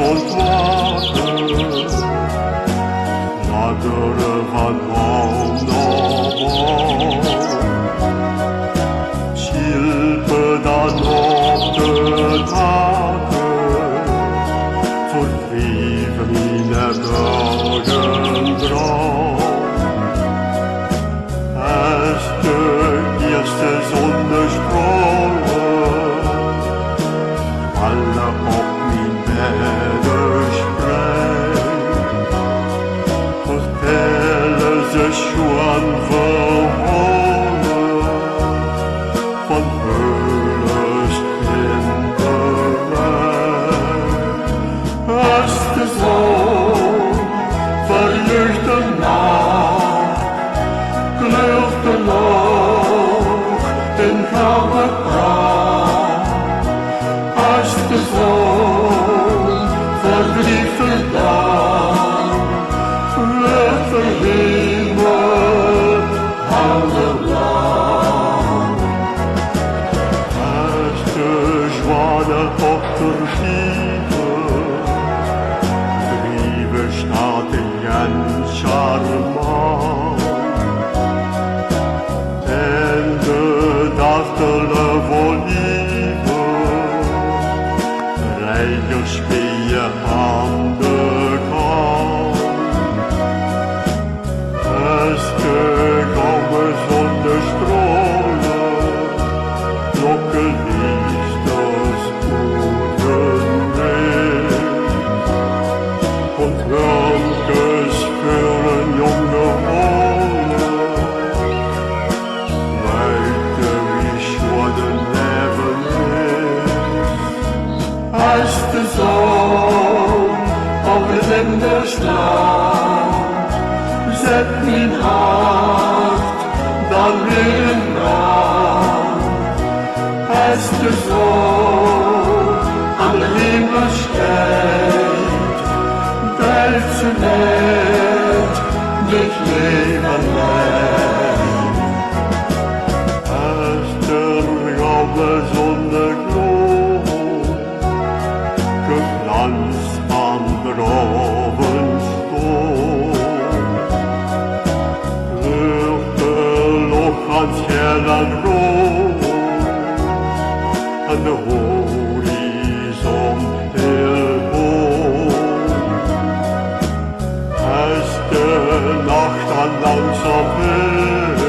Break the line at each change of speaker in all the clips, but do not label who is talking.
ontwaken. Bladeren van wonderwol sjilpen dan op de daken, verdreven in de morgendroom. Als de eerste zonnestralen vallen op mijn beddenspreid, vertellen ze schon verholen van Höllens Kinderleid. Als de zon verlicht de nacht, kleurt de lucht in gouden pracht. Als de zon verdrieft de dag, werd de hemel helderblauw. Als de zwanen op de schieven drieven, staat de Jens charmant. En de nachtelen vol liefde rijden spelen aan de kant. Als de gouden zonnestralen lokken liefdes guten Weg. Und Röntgens führen junge Holen weiter wie schon ein Leben ist. Als de zon op de linde slaat, zet mijn hart dan weer in brand. Als de zon aan de hemel steigt, drijft ze net dit leven leidt. Als de gouden zonnegloed gepflanzt aan groven stoel, kleurt de lucht ans hell en rood, en de horizon heel hoog. Als de nacht dan langzaam wordt,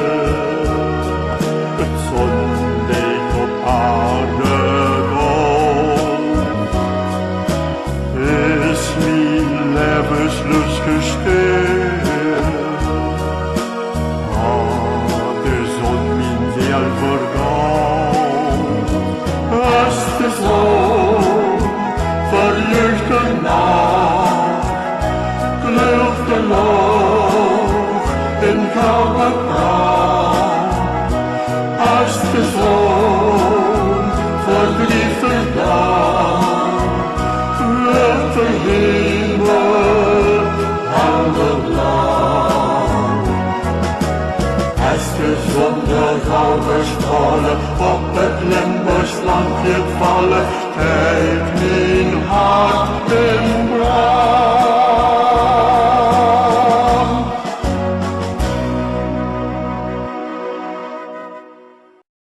het zonlicht op aarde komt, is mijn levenslust gestild. De zon mijn ziel vergaat. Als de zon verlicht de nacht, kleurt de lucht in gouden pracht. Als de zon verdrieft de dag, werd de hemel helderblauw. Als de zon de gouden stralen op het Limburgs landje vallen, kijkt mijn hart in